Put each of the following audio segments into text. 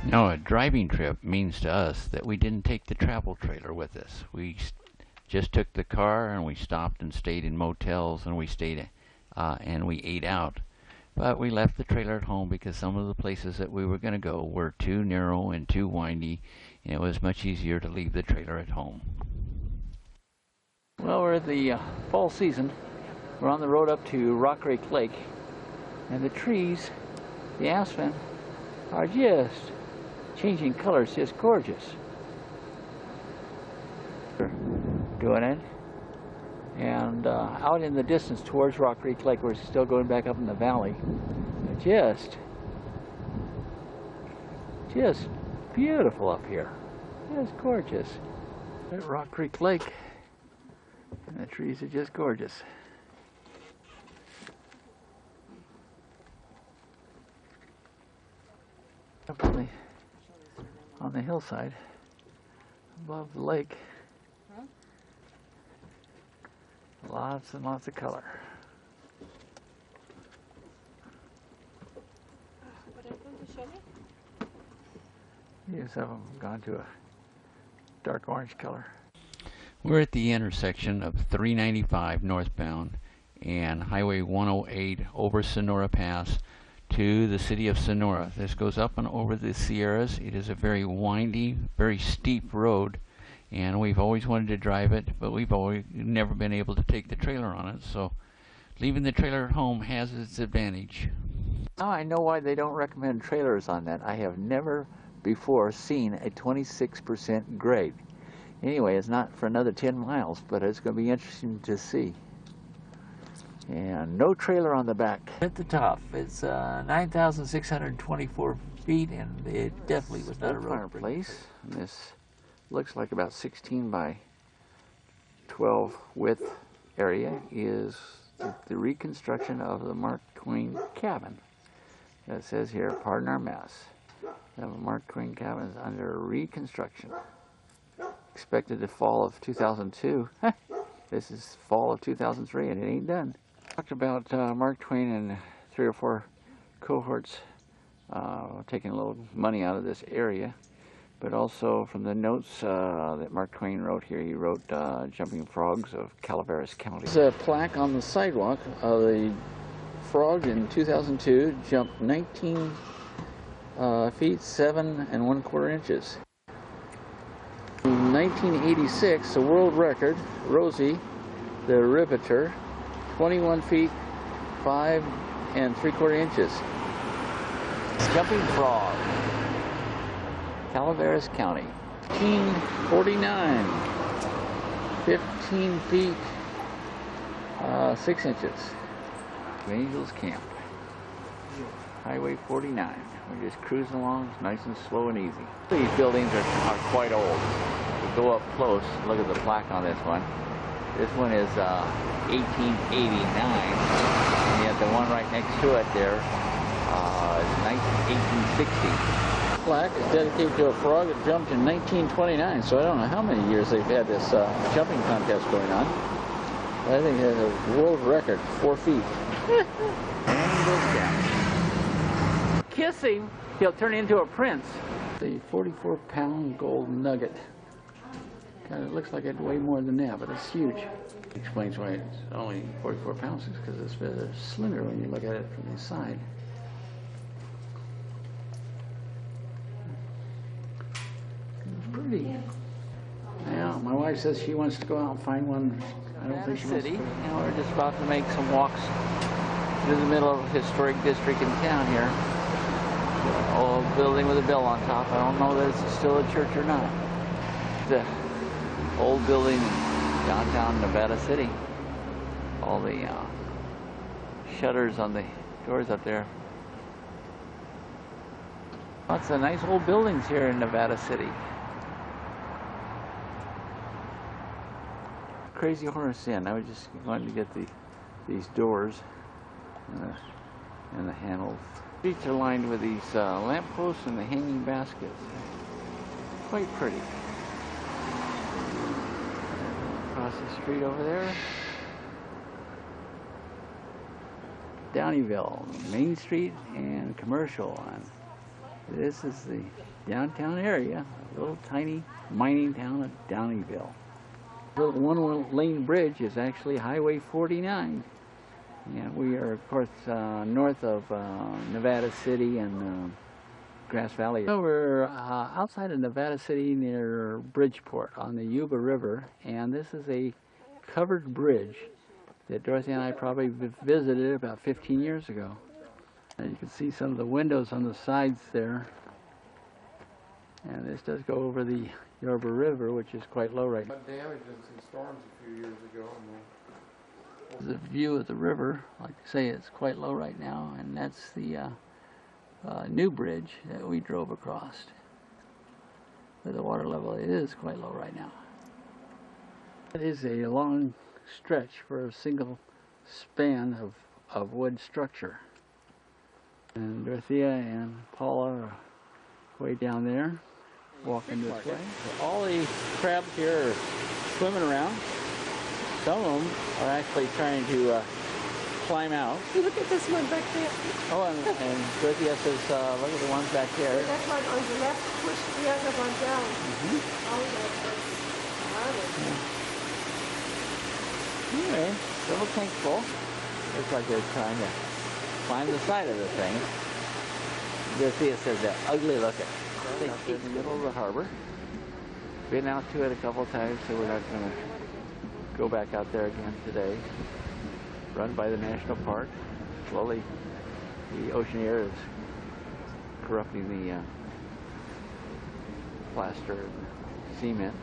Now, a driving trip means to us that we didn't take the travel trailer with us. We just took the car and we stopped and stayed in motels and we stayed and we ate out. But we left the trailer at home because some of the places that we were going to go were too narrow and too windy, and it was much easier to leave the trailer at home. Well, we're at the fall season. We're on the road up to Rock Creek Lake, and the trees, the aspen, are just changing colors, just gorgeous. We're doing it, and out in the distance towards Rock Creek Lake, we're still going back up in the valley. Just beautiful up here. Just gorgeous. At Rock Creek Lake, and the trees are just gorgeous. Up on the hillside above the lake, lots and lots of color. Yes, some of them gone to a dark orange color. We're at the intersection of 395 northbound and Highway 108 over Sonora Pass to the city of Sonora. This goes up and over the Sierras. It is a very windy, very steep road, and we've always wanted to drive it, but we've never been able to take the trailer on it, so leaving the trailer at home has its advantage. Now I know why they don't recommend trailers on that. I have never before seen a 26% grade. Anyway, it's not for another 10 miles, but it's going to be interesting to see. And no trailer on the back. At the top, it's 9,624 feet, and it definitely was not a road fireplace. This looks like about 16 by 12 width area is the reconstruction of the Mark Twain cabin. It says here, pardon our mess. The Mark Twain cabin is under reconstruction. Expected to fall of 2002. This is fall of 2003, and it ain't done. Talked about Mark Twain and 3 or 4 cohorts taking a little money out of this area, but also from the notes that Mark Twain wrote here, he wrote Jumping Frogs of Calaveras County. There's a plaque on the sidewalk of the frog in 2002, jumped 19 feet 7 1/4 inches. In 1986, the world record, Rosie the Riveter, 21 feet 5 3/4 inches. Jumping frog, Calaveras County, 1549, 15 feet 6 inches. Angels Camp, Highway 49. We're just cruising along, nice and slow and easy. These buildings are quite old. We go up close, look at the plaque on this one. This one is 1889, and yet the one right next to it there is 1860. The plaque is dedicated to a frog that jumped in 1929, so I don't know how many years they've had this jumping contest going on. But I think it's a world record, 4 feet. And he goes down. Kiss him, he'll turn into a prince. The 44-pound gold nugget. Kind of looks like it weighed more than that, but it's huge. Explains why it's only 44 pounds, because it's rather slender when you look at it from the side. It's pretty. Now, my wife says she wants to go out and find one. I don't think she wants to. And we're just about to make some walks through the middle of a historic district in town here. Old building with a bell on top. I don't know that it's still a church or not. The old building in downtown Nevada City. All the shutters on the doors up there. Lots of nice old buildings here in Nevada City. Crazy Horse Inn. I was just wanting to get these doors and the handles. Streets are lined with these lampposts and the hanging baskets. Quite pretty. Across the street over there, Downeyville, Main Street and Commercial on This is the downtown area, a little tiny mining town of Downeyville. The little one-lane bridge is actually Highway 49. Yeah, we are, of course, north of Nevada City and Grass Valley. So we're outside of Nevada City near Bridgeport on the Yuba River, and this is a covered bridge that Dorothea and I probably visited about 15 years ago. And you can see some of the windows on the sides there. And this does go over the Yuba River, which is quite low right now. Damage in some storms a few years ago. The view of the river, like I say, it's quite low right now, and that's the new bridge that we drove across. But the water level is quite low right now. It is a long stretch for a single span of wood structure. And Dorothea and Paula are way down there, walking this way. All the crabs here are swimming around. Some of them are actually trying to climb out. Look at this one back there. Oh, and Dorothea says, look at the ones back there. That one on the left, push the other one down. Anyway, little tank full. Looks like they're trying to climb the side of the thing. Dorothea says they're ugly looking. They're in the middle of the harbor. Been out to it a couple times, so we're not going to go back out there again today. Run by the national park. Slowly, the ocean air is corrupting the plaster and cement.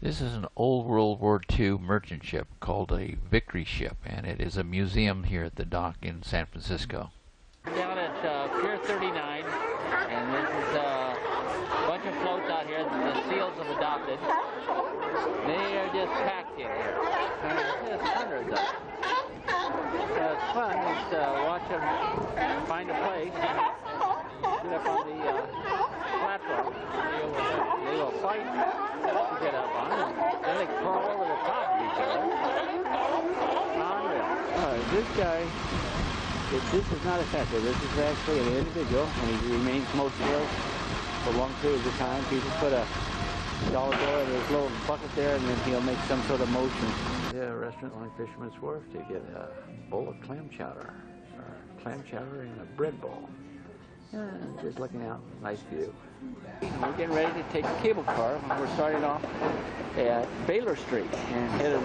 This is an old World War II merchant ship called a Victory ship, and it is a museum here at the dock in San Francisco. Down at Pier 39, and this is a bunch of floats out here that the SEALs have adopted. They are just packed in here. There's hundreds of them. It's fun just to watch them find a place and sit up on the platform. They will fight to get up on it, then they crawl over the top of each other. Unreal. This guy, this is not a factor. This is actually an individual, and he remains motionless for long periods of time. People put a dollar bill in his little bucket there, and then he'll make some sort of motion. Yeah, a restaurant along Fisherman's Wharf to get a bowl of clam chowder, or clam chowder and a bread bowl. Just looking out, nice view. We're getting ready to take a cable car. We're starting off at Baylor Street and headed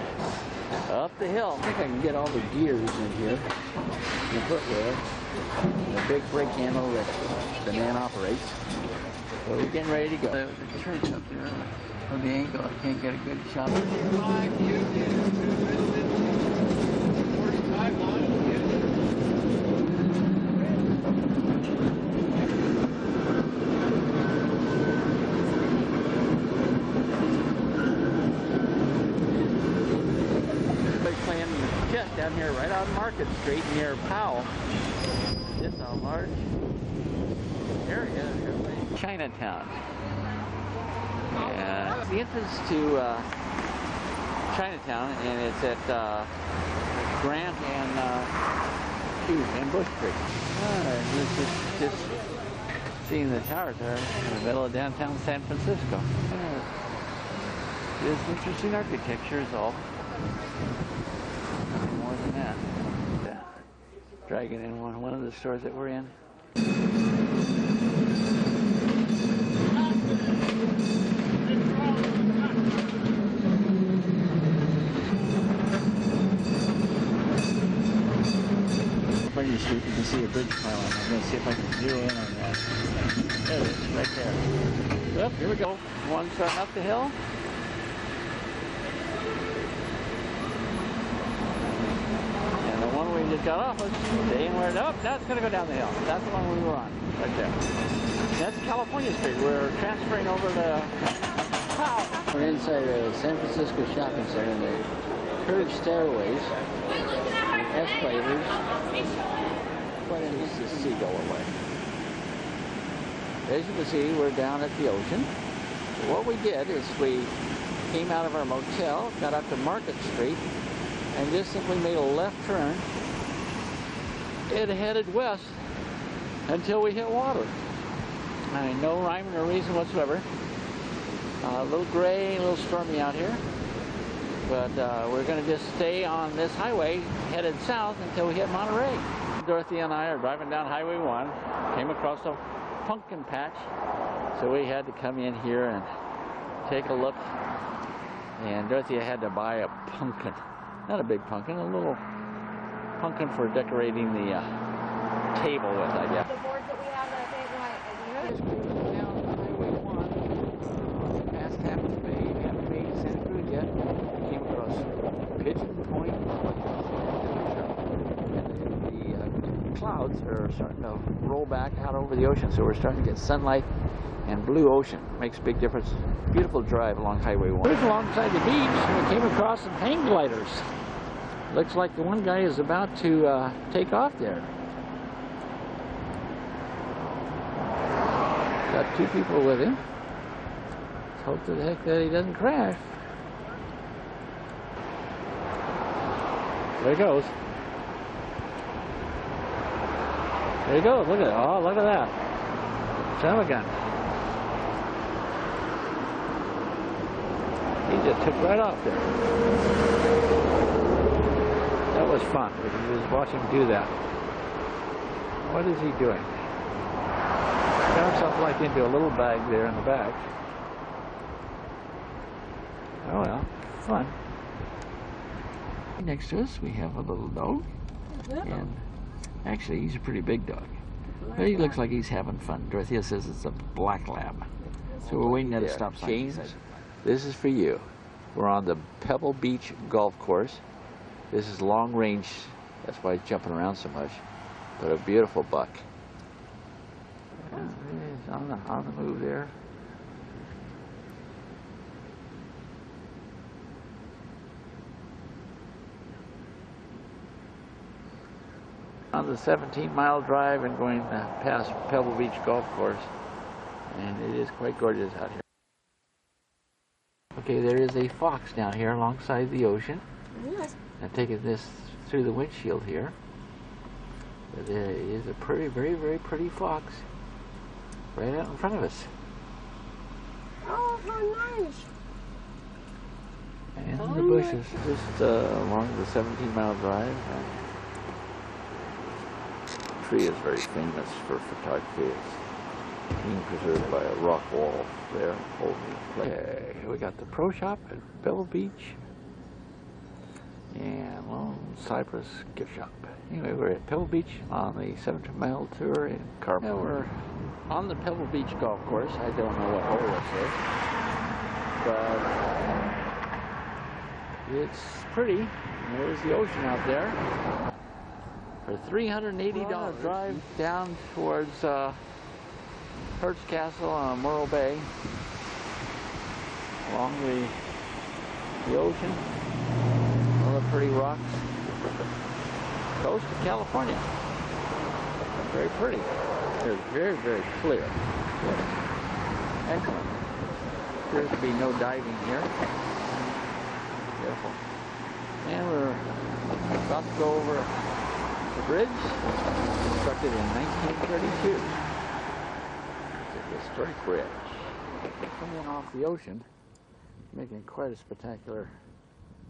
up the hill. I think I can get all the gears in here, the footwear, the big brake handle that the man operates. So we're getting ready to go. There's a church up there. From the angle, I can't get a good shot. Down here right on Market Street near Powell. It's a large area. Chinatown. Yeah, the entrance to Chinatown, and it's at Grant and Bush Street. This is just seeing the towers there in the middle of downtown San Francisco. It is interesting architecture is all. More than that. Dragging in one of the stores that we're in. Funny Street, you can see a bridge pylon. I'm going to see if I can zero in on that. There it is, right there. Yep, here we go. One starting up the hill. We just got off, staying where it up. Now it's going to go down the hill. That's the one we were on, right there. That's California Street. We're transferring over to Powell. We're inside a San Francisco shopping center, and the curved stairways, and escalators. What is this seagull away? As you can see, we're down at the ocean. So what we did is we came out of our motel, got up to Market Street, and just simply made a left turn. It headed west until we hit water. No rhyme or reason whatsoever. A little gray, a little stormy out here. But we're going to just stay on this highway headed south until we hit Monterey. Dorothea and I are driving down Highway 1, came across a pumpkin patch, so we had to come in here and take a look. And Dorothea had to buy a pumpkin, not a big pumpkin, a little pumpkin for decorating the table with, I guess. The boards that we have that big white, Just cruising down Highway 1, past Tappan Bay, haven't made Santa Cruz yet. Came across Pigeon Point, and the clouds are starting to roll back out over the ocean, so we're starting to get sunlight and blue ocean. Makes a big difference. Beautiful drive along Highway 1. We're alongside the beach, and we came across some hang gliders. Looks like the one guy is about to take off there. Got two people with him. Let's hope to the heck that he doesn't crash. There he goes. There he goes. Look at it. Oh, look at that. Son of a gun. He just took right off there. That was fun. We just watched him do that. What is he doing? Got himself like into a little bag there in the back. Oh well, fun. Next to us we have a little dog. And actually he's a pretty big dog. But he looks like he's having fun. Dorothea says it's a black lab. So we're waiting at a stop sign. James, this is for you. We're on the Pebble Beach Golf Course. This is long range, that's why he's jumping around so much. But a beautiful buck. He's on the move there. On the 17-mile drive and going past Pebble Beach Golf Course. And it is quite gorgeous out here. Okay, there is a fox down here alongside the ocean. Yes. I'm taking this through the windshield here. But there is a pretty, very, very pretty fox right out in front of us. Oh, how nice. And in the bushes, just along the 17-mile drive. The tree is very famous for photography. It's being preserved by a rock wall there holding the place. Okay, we got the pro shop at Pebble Beach and Lone Cypress gift shop. Anyway, we're at Pebble Beach on the 17-mile tour in Carmel. Yeah, we're on the Pebble Beach golf course. I don't know what hole this is, but it's pretty. There's the ocean out there. For $380, drive down towards Hertz Castle on Morro Bay along the ocean. All the pretty rocks. Coast of California. Very pretty. It's very, very clear. Excellent. Appears to be no diving here. Beautiful. And we're about to go over the bridge, constructed in 1932. It's a historic bridge. Coming off the ocean, making quite a spectacular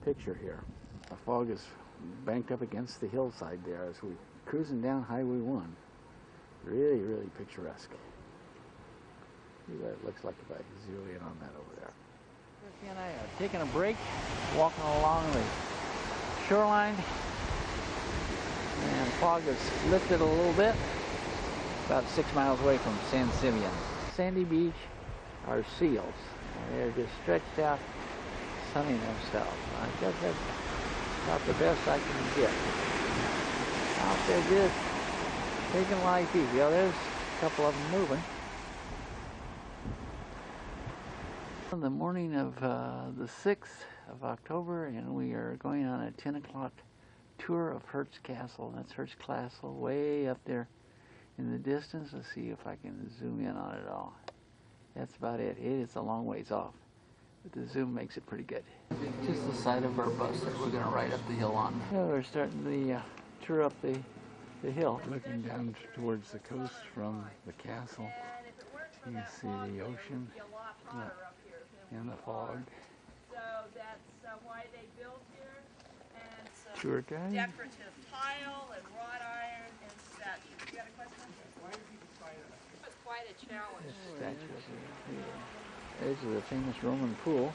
picture here. The fog is banked up against the hillside there as we're cruising down Highway 1. Really, really picturesque. See what it looks like if I zero in on that over there. Dorothy and I are taking a break, walking along the shoreline. And the fog has lifted a little bit, about 6 miles away from San Simeon. Sandy Beach are seals. They're just stretched out, sunning themselves. I guess that's about the best I can get. Out there just taking life easy. Oh, there's a couple of them moving. On the morning of the 6th of October, and we are going on a 10 o'clock tour of Hertz Castle. That's Hertz Castle way up there in the distance. Let's see if I can zoom in on it all. That's about it. It is a long ways off, but the zoom makes it pretty good. Just the side of our bus that we're going to ride up the hill on. Yeah, we're starting the tour up the the hill. Looking down towards the coast from the castle, you can see the ocean and the fog. So that's why they built here. And so Tour guide. decorative tile and wrought iron and statues. You got a question? Why did you decide that? It's quite a challenge. Statue at the edge of the famous Roman pool.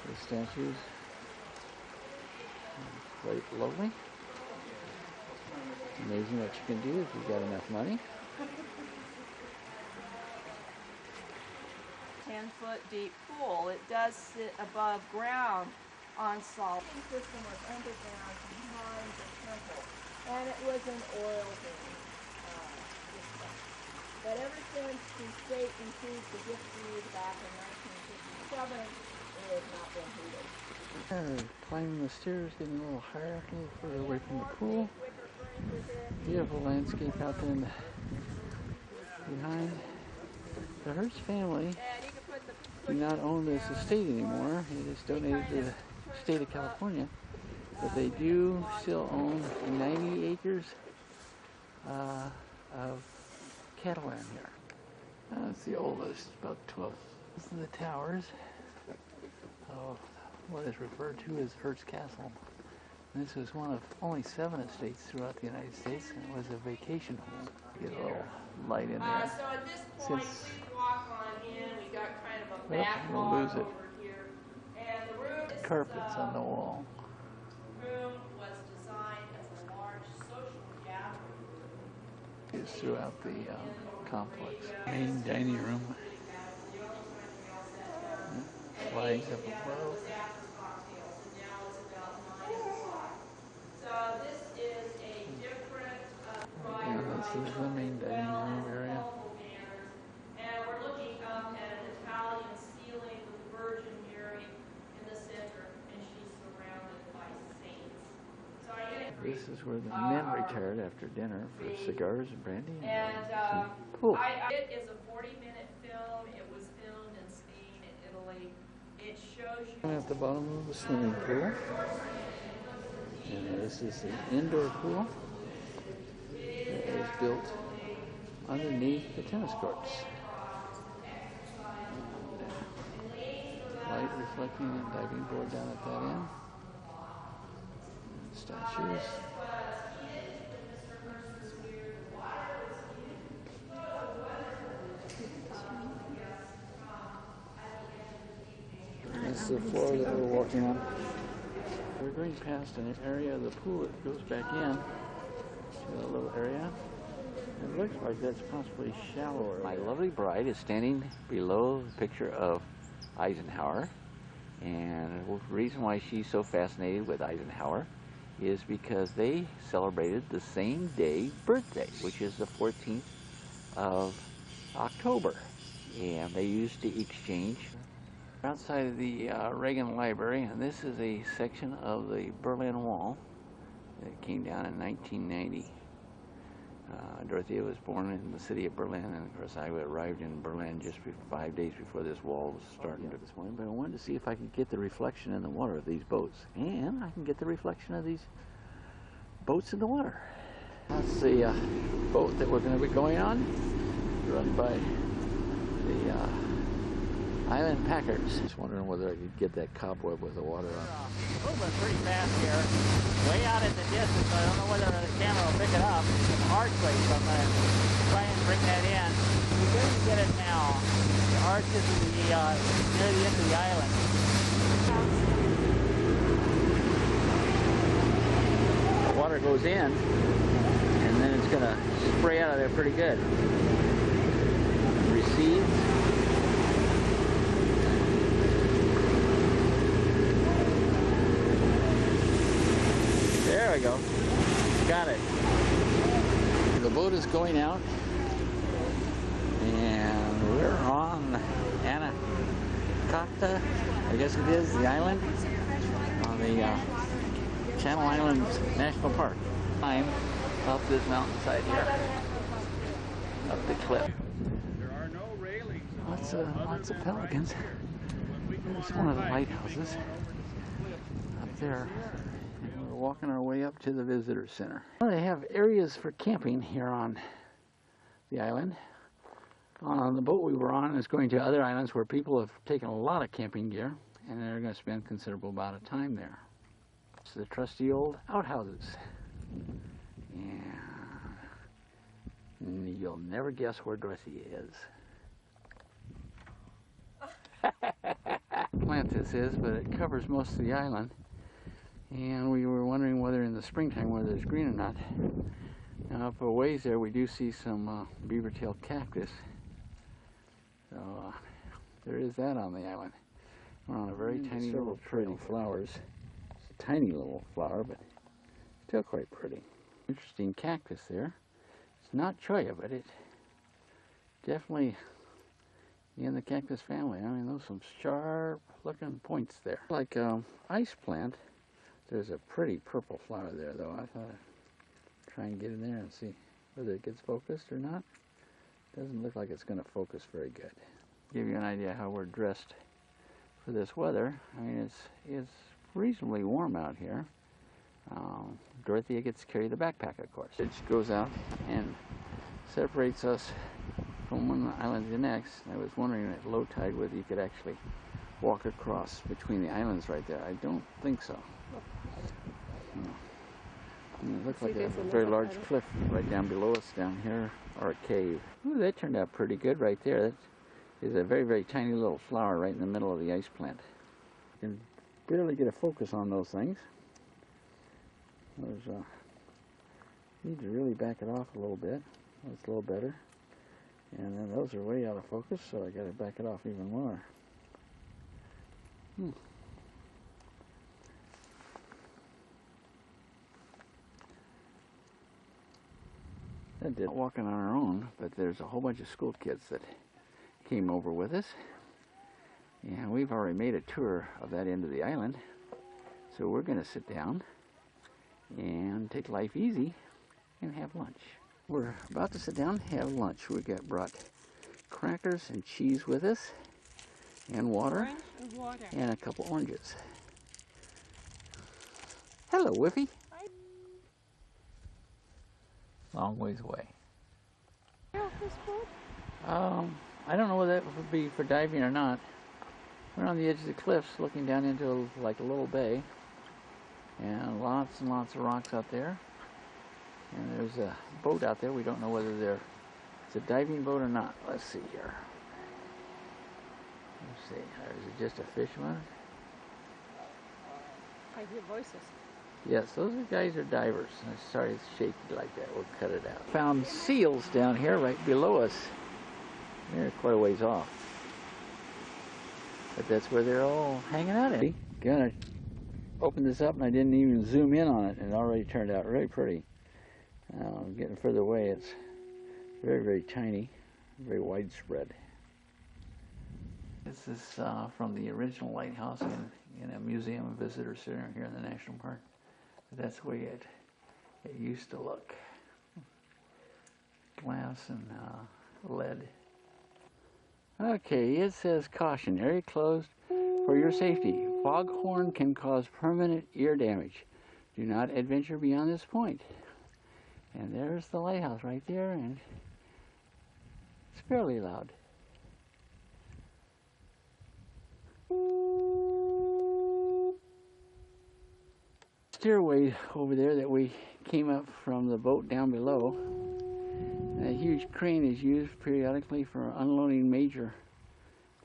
The statues. Quite lovely. Amazing what you can do if you've got enough money. 10-foot deep pool. It does sit above ground on salt. The system was underground behind the temple, and it was an oil thing. But ever since the state increased the gift fees back in 1957, it has not been heated. Climbing the stairs, getting a little higher, a little further away from the pool. Beautiful landscape out there behind. The Hertz family do not own this estate anymore. It is donated to the state of California. But they do still own 90 acres of cattle land here. That's the oldest, about 12. This is the towers of what is referred to as Hertz Castle. This was one of only 7 estates throughout the United States, and it was a vacation home. Get a little light in there. So at this point, Since, we walk on in. We got kind of a I'm backlog gonna lose it. over here, and the room is, Carpets on the wall. room was designed as a large social gathering. It's throughout the complex. Main dining room. Flags up above. So this is a different And this is the main dining room area. and we're looking up at an Italian ceiling with the Virgin Mary in the center, and she's surrounded by saints. So I get it. This is where the men retired after dinner for cigars and brandy and And some pool. it is a 40-minute film. It was filmed in Spain and Italy. It shows you. At the bottom of the swimming pool. And this is the indoor pool. It was built underneath the tennis courts. Light reflecting and diving board down at that end. Statues. That's the floor that we're walking on. We're going past an area of the pool that goes back in to a little area. It looks like that's possibly shallower. My lovely bride is standing below the picture of Eisenhower, and the reason why she's so fascinated with Eisenhower is because they celebrated the same day birthday, which is the 14th of October, and they used to exchange. Outside of the Reagan Library, and this is a section of the Berlin Wall that came down in 1990. Dorothea was born in the city of Berlin, and of course I arrived in Berlin just 5 days before this wall was starting this morning. But I wanted to see if I could get the reflection in the water of these boats, and I can get the reflection of these boats in the water. That's the boat that we're going to be going on, run by the Island Packers. Just wondering whether I could get that cobweb with the water on. Moving pretty fast here. Way out in the distance. I don't know whether the camera will pick it up. It's an archway, so I'm going to try and bring that in. We're going to get it now. The arch is near the end of the island. The water goes in, and then it's going to spray out of there pretty good. Recedes. There we go. Got it. The boat is going out, And we're on Anacostia, I guess it is, the island, on the Channel Islands National Park. climb up this mountainside here, up the cliff. There are no railings. Lots of pelicans. There's one of the lighthouses up there. And we're walking our way up to the visitor center. Well, they have areas for camping here on the island. On the boat we were on is going to other islands where people have taken a lot of camping gear, and they're going to spend a considerable amount of time there. It's the trusty old outhouses. And you'll never guess where Dorothea is. Plant this is, but it covers most of the island. And we were wondering whether in the springtime whether it's green or not. Now up a ways there we do see some beaver-tail cactus. So there is that on the island. We're on a very tiny little pretty flowers. It's a tiny little flower, but still quite pretty. Interesting cactus there. It's not cholla, but it definitely in the cactus family. I mean, those some sharp looking points there. Like ice plant, there's a pretty purple flower there though. I thought I'd try and get in there and see whether it gets focused or not. Doesn't look like it's going to focus very good. Give you an idea how we're dressed for this weather. I mean, it's reasonably warm out here. Dorothea gets to carry the backpack, of course. It goes out and separates us from one island to the next. I was wondering at low tide whether you could actually walk across between the islands right there. I don't think so. It looks like a very large cliff right down below us down here, or a cave. Ooh, that turned out pretty good right there. That is a very, very tiny little flower right in the middle of the ice plant. You can barely get a focus on those things. Need to really back it off a little bit. That's a little better. And then those are way out of focus, so I got to back it off even more. That did walking on our own, but there's a whole bunch of school kids that came over with us. And we've already made a tour of that end of the island. So we're going to sit down and take life easy and have lunch. We're about to sit down and have lunch. We brought crackers and cheese with us, and water, and a couple oranges. Hello, Whiffy. Long ways away. I don't know whether that would be for diving or not. We're on the edge of the cliffs looking down into like a little bay, and lots of rocks out there. And there's a boat out there. We don't know whether it's a diving boat or not. Let's see here. Let's see. Is it just a fisherman? I hear voices. Yes, those guys are divers. I'm sorry it's shaky like that. We'll cut it out. Found seals down here right below us. They're quite a ways off. But that's where they're all hanging out at. Gonna open this up, and I didn't even zoom in on it. It already turned out really pretty. Getting further away, it's very, very tiny, very widespread. This is from the original lighthouse in a museum and visitor center here in the national park. But that's the way it used to look. Glass and lead. Okay, it says caution, area closed for your safety. Foghorn can cause permanent ear damage. Do not adventure beyond this point. And there's the lighthouse right there, and it's fairly loud. Stairway over there that we came up from the boat down below. A huge crane is used periodically for unloading major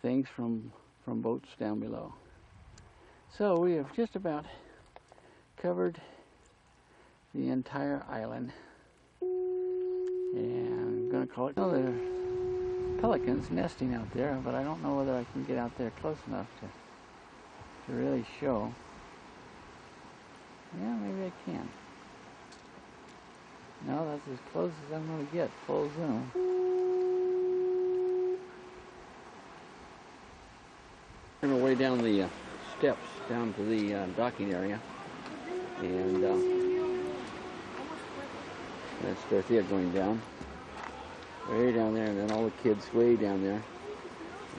things from boats down below. So we have just about covered the entire island. And I'm going to call it. Oh, there are pelicans nesting out there, but I don't know whether I can get out there close enough to really show. Yeah, maybe I can. No, that's as close as I'm going to get. Full zoom. We're going to way down the steps down to the docking area, and that's Dorothea going down. Way down there, and then all the kids way down there,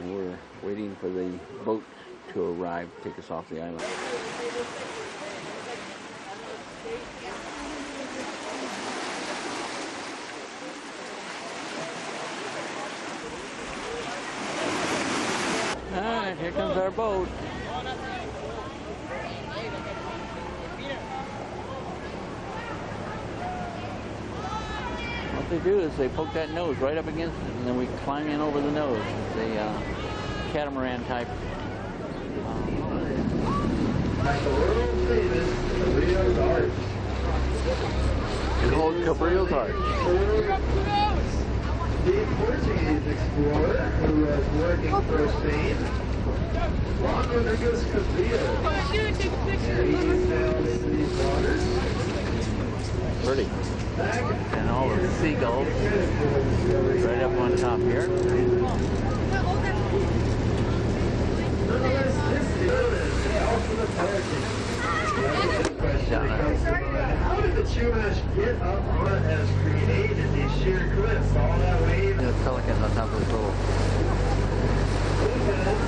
and we're waiting for the boat to arrive to take us off the island. Here comes our boat. What they do is they poke that nose right up against it, and then we climb in over the nose. It's a catamaran type. Like the world famous Cabrillo's Arch. It's called Cabrillo's Arch. The Portuguese explorer who was working for Spain, Juan Rodriguez Cabrillo. And he sailed into these waters. Pretty. And all the seagulls right up on top here. Nonetheless, this is the ultimate heritage. How did the Chumash get up on it as created these sheer cliffs, all that wave? The pelicans on top of the boat. Pelicans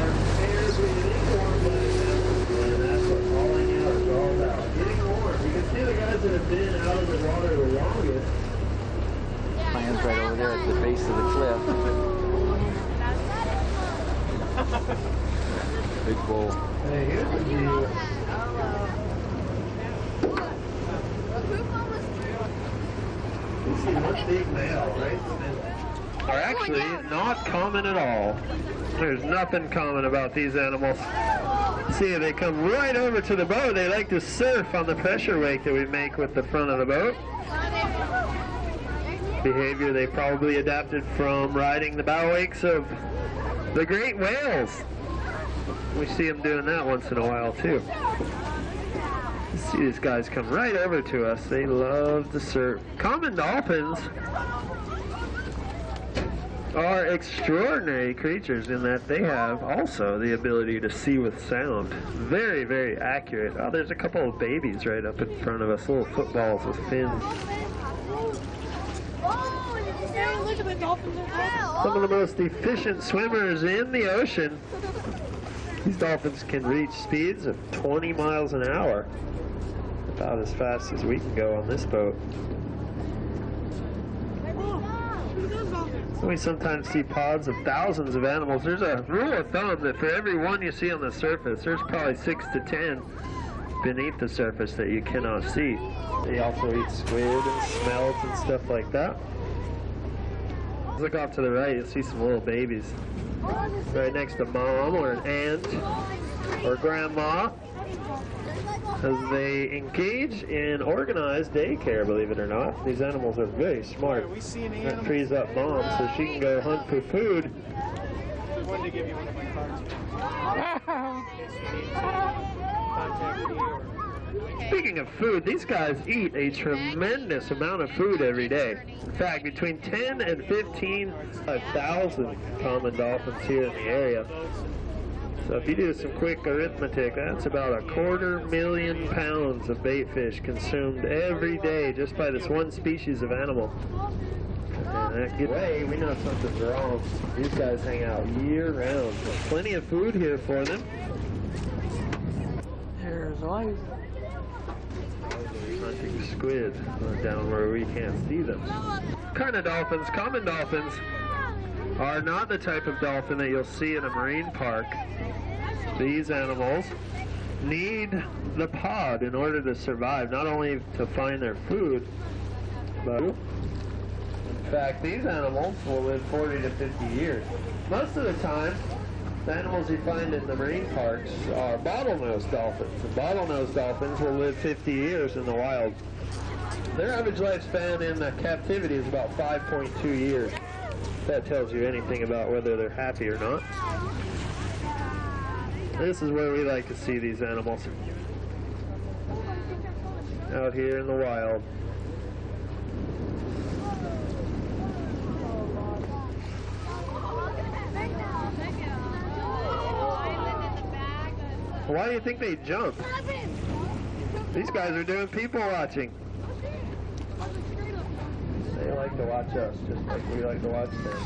are pairs breathing warm blooded mammals, and that's what falling out is all about. Getting warm. You can see the guys that have been out of the water the longest. Lands right over there at the base of the cliff. Big bowl. Hey, here's the view. You see one big male, right? Are actually not common at all. There's nothing common about these animals. See, they come right over to the boat. They like to surf on the pressure wake that we make with the front of the boat. Behavior they probably adapted from riding the bow wakes of the great whales. We see them doing that once in a while too. See these guys come right over to us. They love to surf. Common dolphins are extraordinary creatures in that they have also the ability to see with sound. Very, very accurate. Oh, there's a couple of babies right up in front of us, little footballs with fins. Some of the most efficient swimmers in the ocean. These dolphins can reach speeds of 20 miles an hour. About as fast as we can go on this boat. We sometimes see pods of thousands of animals. There's a rule of thumb that for every one you see on the surface, there's probably 6 to 10 beneath the surface that you cannot see. They also eat squid and smelts and stuff like that. Look off to the right, you'll see some little babies. Right next to mom or an aunt or grandma, as they engage in organized daycare, believe it or not. These animals are very smart. That frees up mom so she can go hunt for food. I wanted to give you one of my cards. Contact me or... Speaking of food, these guys eat a tremendous amount of food every day. In fact, between 10 and 15,000 common dolphins here in the area. So if you do some quick arithmetic, that's about 250,000 pounds of bait fish consumed every day just by this one species of animal. And that gives way, we know something's wrong. These guys hang out year round. There's plenty of food here for them. There's life. Hunting squid down where we can't see them. Kind of dolphins, common dolphins, are not the type of dolphin that you'll see in a marine park. These animals need the pod in order to survive, not only to find their food, but in fact these animals will live 40 to 50 years. Most of the time, the animals you find in the marine parks are bottlenose dolphins. And bottlenose dolphins will live 50 years in the wild. Their average lifespan in captivity is about 5.2 years. That tells you anything about whether they're happy or not. This is where we like to see these animals. Out here in the wild. Why do you think they jump? These guys are doing people watching. They like to watch us, just like we like to watch them.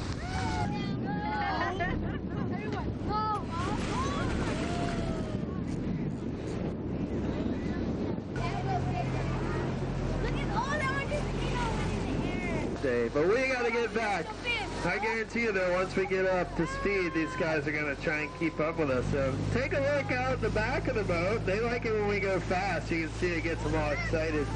But we gotta get back. I guarantee you though, once we get up to speed, these guys are going to try and keep up with us. So take a look out the back of the boat. They like it when we go fast. You can see it gets them all excited.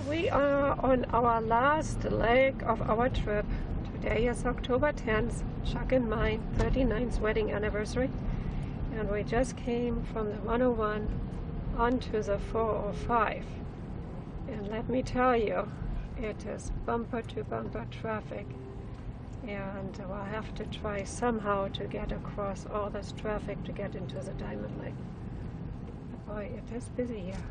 We are on our last leg of our trip. Today is October 10th, Chuck and mine 39th wedding anniversary, and we just came from the 101 onto the 405. And let me tell you, it is bumper to bumper traffic, and we'll have to try somehow to get across all this traffic to get into the Diamond Lake. Boy, it is busy here.